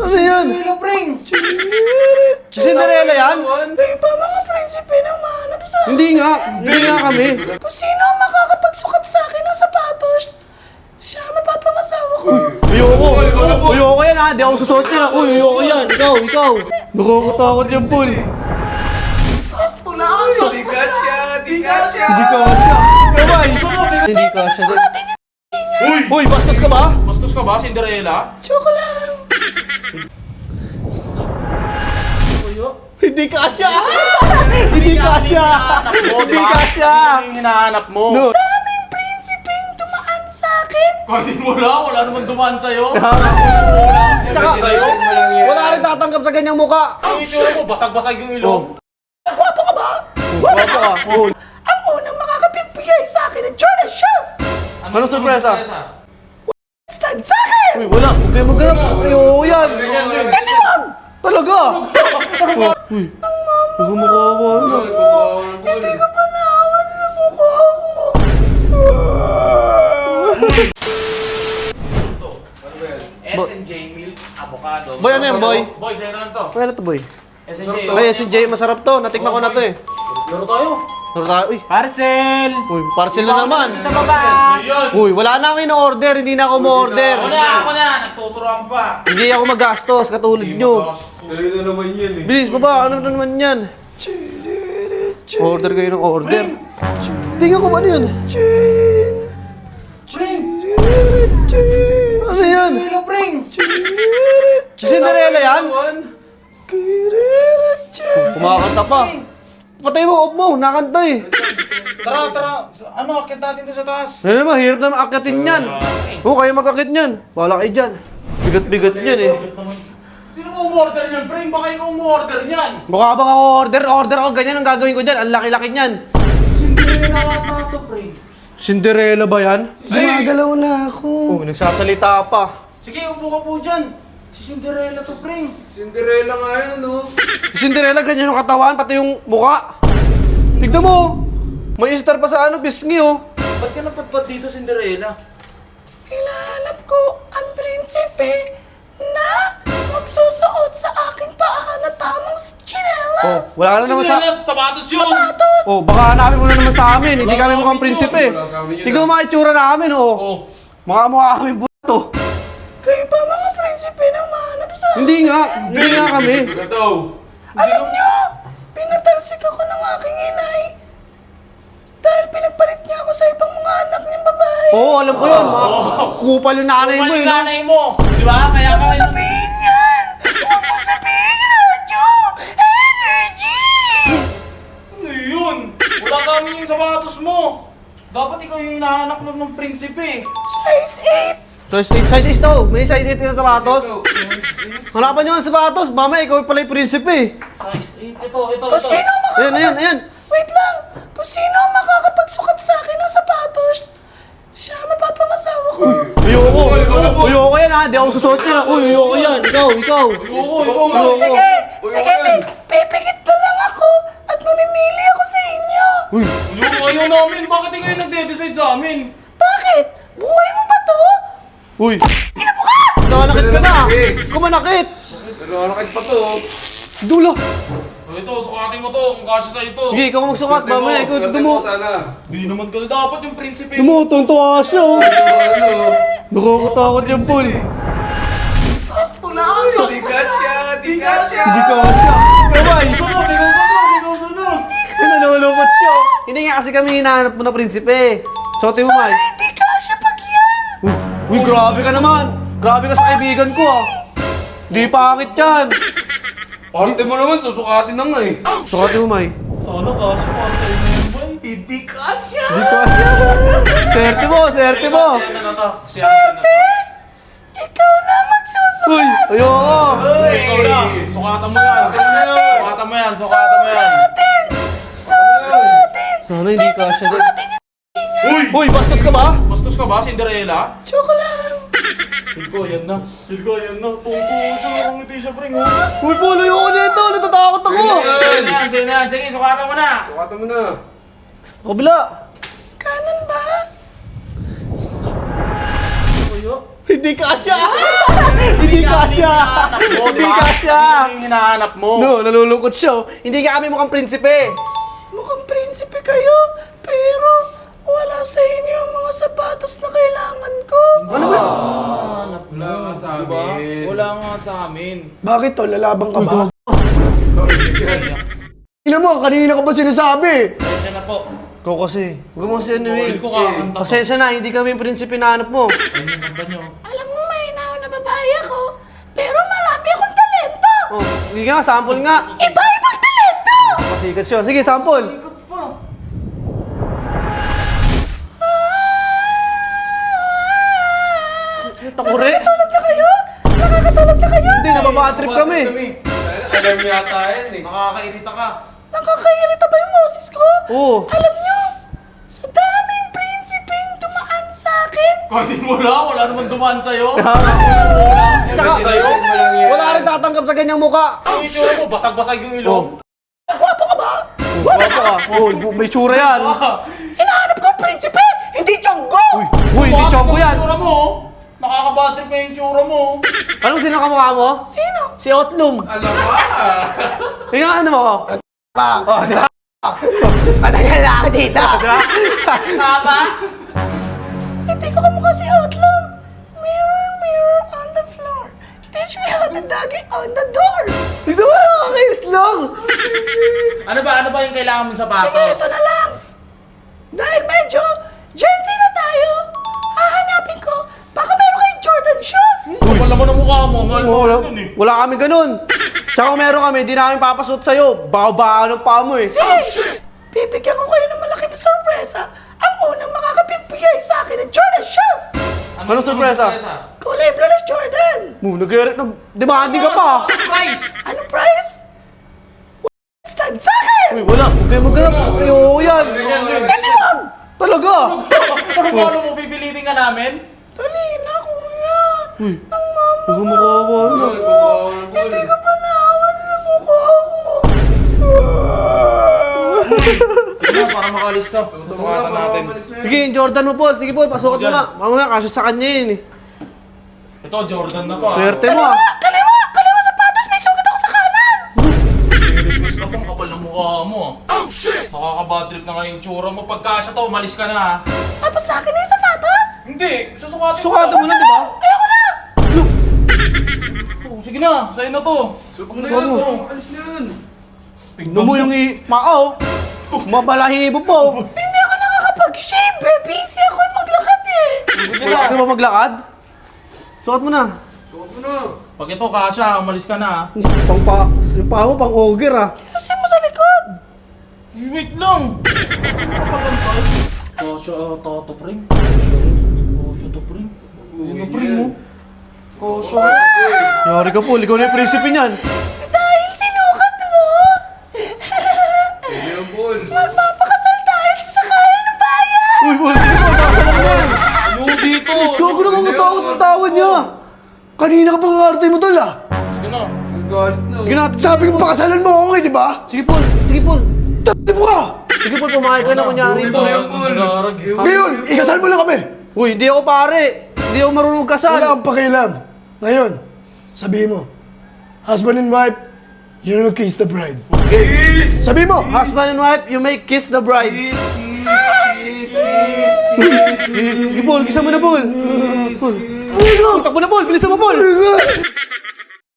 Ano yan? Cinderella, pring! Cinderella yan? Iba mga prinsipe na umahanap sa Hindi nga kami. Kung sino ang makakapagsukat sa akin ng sapatos, siya mapapangasawa ko. Ayoko yan ha, di ako susuot yan ha. Uy, ayoko yan, ikaw. Nakakatakot yan, Paul. Di ka siya! Hindi kasya. Kamay. Hindi kasya. Uy, bastos ka ba? Bastos ka ba, Cinderella? Joke lang. Hindi kasya. Hindi kasya. Hindi kasya. Hindi yung hinahanap mo. No. Daming prinsipeng dumaan sa akin. Kahit wala naman dumaan sa'yo. Tsaka, wala rin tatanggap sa ganyang muka. Ang itsura mo, basag-basag yung ilong. Gwapo ka ba? Wala ka. Ang unang makakapigbigay sa akin ng Jordan shoes. Anong sorpresa? Stand sa akin! Uy, wala. Huwag kayo maghanap. Ayoko yan. Hindi wag! Talaga. Uy, huwag mo Hindi ko pa naawan sa mukha ko. S&J Milk Avocado. Boy, ano yan, boy? Boy, sa'yo na lang to. Ano to, boy? S&J. Ay, SJ, masarap to. Natikman ko na to eh. Laro tayo. Ano tayo? Uy, Parcel! parcel na naman. Sa baba! Ayun! Uy, wala na ako in-order. Hindi na ako mo-order. Ako na! Nagtuturoan pa! Hindi ako magastos katulad nyo. Sa'yo na naman yan eh. Bilis, baba. Ano na naman yan? Order kayo ng order. Tingnan ko ba ano yun? Pring! Ano yan? Hello, Pring! Cinderella yan? Kumakanta pa. Patay mo, off mo. Nakanta eh. Tara! Ano, akit natin to sa taas. Ano naman, hirap naman akitin yan. Oo, kayo mag-akit yan. Wala kayo dyan. Bigat-bigat yan eh. Sino mo umorder niyan, Pring? Baka ikaw umorder niyan. Baka ako order ako. Ganyan ang gagawin ko dyan. Ang laki-laki niyan. Cinderella ata to, Pring. Cinderella ba yan? Gumagalaw na ako. Oh, nagsasalita pa. Sige, upo ka po dyan. Si Cinderella to, Pring. Cinderella nga yan, no? Cinderella, ganyan yung katawan, pati yung muka. Tignan mo. May star pa sa pisngi oh. Ba't ka napatpat dito, Cinderella? Hinahanap ko ang prinsipe na magsusuot sa aking paa na tamang tsinelas. Wala na naman sa... Sapatos yun! Sapatos! Oh, baka hanapin mo na naman sa amin. Hindi kami mukhang prinsipe. Wala sa amin yun, Tignan mo mga itsura namin oh. Mukha kami buto. Kayo ba mga prinsipe na umahanap sa akin? Hindi nga kami. Ikaw daw. Alam nyo, pinatalsik ako ng aking inay. Dahil pinagpalit niya ako sa ibang mga anak niyang babae. Oo, alam ko yun. Kupal yung nanay mo eh. No? nanay mo! Di ba? Kaya Huwag mo sabihin yan! Huwag mo sabihin, Radyo! Energy! Ano yun? Wala sa amin yung sapatos mo. Dapat ikaw yung hinahanap ng prinsipe. Size 8! Size 8 daw. May size 8 ka sa sapatos. Hanapan nyo ang sapatos. Mama, ikaw pala yung prinsipe. Size 8. Ito. Kung sino Ayan. Wait lang! Kung sino ang makakapagsukat sa akin ng sapatos, siya mapapangasawa ko. Ayoko yan ha. Di ako susuot yan ha. Uy, ayoko yan. Ikaw. Ayoko. Sige, pipikit na lang ako at mamimili ako sa inyo. Uy. Ayaw namin. Bakit ikaw yung nagde-decide sa amin? Bakit? Buhay mo ba to? Uy. Nanakit ka na. Kumanakit. Pero nakit pa to. Dulo. Ito, sukatin mo to. Kung kasya sa ito. Sige, ikaw magsukat. Mamaya, ikaw Swerte mo. sana. Di naman ka dapat yung prinsipe. Tumutuntua siya oh. Ano? Nakakatakot yung Paul. Di ka siya. Hindi kasya. Kamay. Sunod. Nalulungkot siya. Hindi nga kasi kami hinahanap mo na prinsipe. Sote mo, May. Hindi ka siya pag yan! Uy, grabe ka naman. Grabe ka sa kaibigan ko ah. Di pangit yan. Arte mo naman, susukatin na nga eh. Sote mo, May. Sana kasya para sa inyo yan, boy. Hindi kasya. Di kasya. Swerte mo. Swerte! Ikaw na magsusukat! Uy, ayoko. Ikaw na. Sukatan mo yan. Sukatan mo yan. Sukatin! Sukatin! Sana hindi kasya. Sukatin niyo! Uy, bastos ka ba? Bastos ka ba, Cinderella? Joke lang! Silko, yan na. Tungko siya. Kung hindi siya, Pring. Uy, Paul, ayoko nito. Natatakot ako. Sige na. Sige, sukatan mo na. Sukatan mo na. Kabila. Kanan ba? Hindi kasya. Hindi kasya! Hindi kasya! Hindi yung hinahanap mo. No, nalulungkot siya. Oh. Hindi ka kami mukhang prinsipe. Mukhang prinsipe kayo, pero wala sa inyo ang mga sapatos na kailangan ko. Ano ba? Hanap mo. Wala nga sa Diba? amin. Wala nga sa amin. Bakit to? Lalabang ka ba? Kanya. Tingnan mo, kanina ko ba sinasabi? Kanya na po. Ikaw kasi. Huwag mo kasi ano eh. Ko kakanta pa. Pasensya na, hindi kami yung prinsipe na hanap mo. Ayun yung kanta nyo. Alam mo, mahina na babae ako, pero marami akong talento. Oh, hindi nga, sample nga. Iba-ibang talento! Pasikat siya. Sige, sample. Ikot pa. Takure. Nakakatulog na kayo? Nakakatulog na kayo? Hindi, nababatrip kami. Alam mo yata yan eh. Nakakairita ka. Nakakairita ba yung boses ko? Oo. Alam nyo, sa daming prinsipeng dumaan sa akin, Kahit wala naman dumaan sa'yo. Tsaka, sa'yo. wala rin tatanggap sa ganyang muka. Ang itsura mo, basag-basag yung ilong. gwapo ka ba? Wala ka. Oh, may tsura yan. Hinahanap ko ang prinsipe, hindi Django! Uy, hindi choco Yung yan. itsura mo. Nakakabatrip na yung itsura mo. Alam mo sino kamukha mo? Sino? Si Otlum. Alam ka! Tingnan ano mo. Pa. Oh, di ba? Patagal na ako dito! Tama? Hindi ko kamukha si Otlum. Mirror, mirror on the floor. Teach me how to doggy on the door. Tignan mo, nakakainis lang. Ano ba yung kailangan mong Sige, sapatos? ito na lang. Dahil medyo Gen Z na tayo, hahanapin ko, baka meron kayong Jordan shoes. Kapal naman ang mukha mo. Mahal mo Wala, nun eh. wala kami ganun. Tsaka kung meron kami, di namin papasot sa'yo. Baka ng pa mo eh. Sige, bibigyan ko kayo ng malaking sorpresa. Ang unang makakapigbigay sa akin ng Jordan shoes. Anong sorpresa? Kulay blue na Jordan. Nag-demanding ka pa. Price! Anong price? Stand sa akin! Uy, wala. Huwag kayo maghanap. Ay, oo yan. Etiwag! Talaga. Ano mo, pipilitin ka namin? Dali na, kuya. Uy, huwag mo makawa. Hindi ko pa naawan sa mukha ko. Sige na, para makalis ka. Susukatan natin. Sige, yung Jordan mo, Paul. Sige, Paul, pasukat mo nga. Mamaya, kasya sa kanya yun eh. Ito, Jordan na to ah. Swerte mo ah. Kaliwa! Kaliwa sapatos! May sugat ako sa kanan! Request ka pang kapal ng mukha mo ah. Nakakabatrip na nga yung tsura mo. Pagkasya to, umalis ka na ah. Tapos sa akin na yung sapatos? Hindi, susukatin Sukatan mo na, di ba? Ayoko na! Oh, sige na, sa'yo na to. Subok na yan to. Alis na yun. Tignan mo yung mao. Mabalahibo po. Hindi ako nakakapag-shave eh. Busy ako maglakad eh. Sige na. Gusto mo maglakad? Sukat mo na. Subok mo na. Pag ito, kasya, umalis ka na ah. Yung pa mo, pang ogre ah. Kasi mo sa likod. Wait lang. Kapagantay. Kasya, tato pring. Kasya to pring. Ano pring mo? Kasya. Yari ka, Paul. Ikaw na yung prinsipe niyan. Dahil sinukat mo. Hindi yan, Paul. Magpapakasal tayo sa sakayan ng bayan. Uy, Paul. Sige pa, baka na naman. Ano dito? Gago na kung takot ang tawa niya. Kanina ka pang arte mo tol ah. Sige na. Ang galit na. Sige na. Sabi ko pakasalan mo ako eh, di ba? Sige, Paul. Sige, Paul. Sabi mo ka! Sige, Paul. Pumayag ka na kunyari. Ito na yan, Paul. Ngayon, ikasal mo lang kami. Uy, hindi ako pare. Hindi ako marunong kasal. Wala akong pakialam. Ngayon, sabihin mo, husband and wife, you will kiss the bride. Kiss! Sabihin mo! Husband and wife, you may kiss the bride. Sige, Paul. Kisa mo na, Paul. Paul. Takbo na, Paul. Bilisan mo, Paul.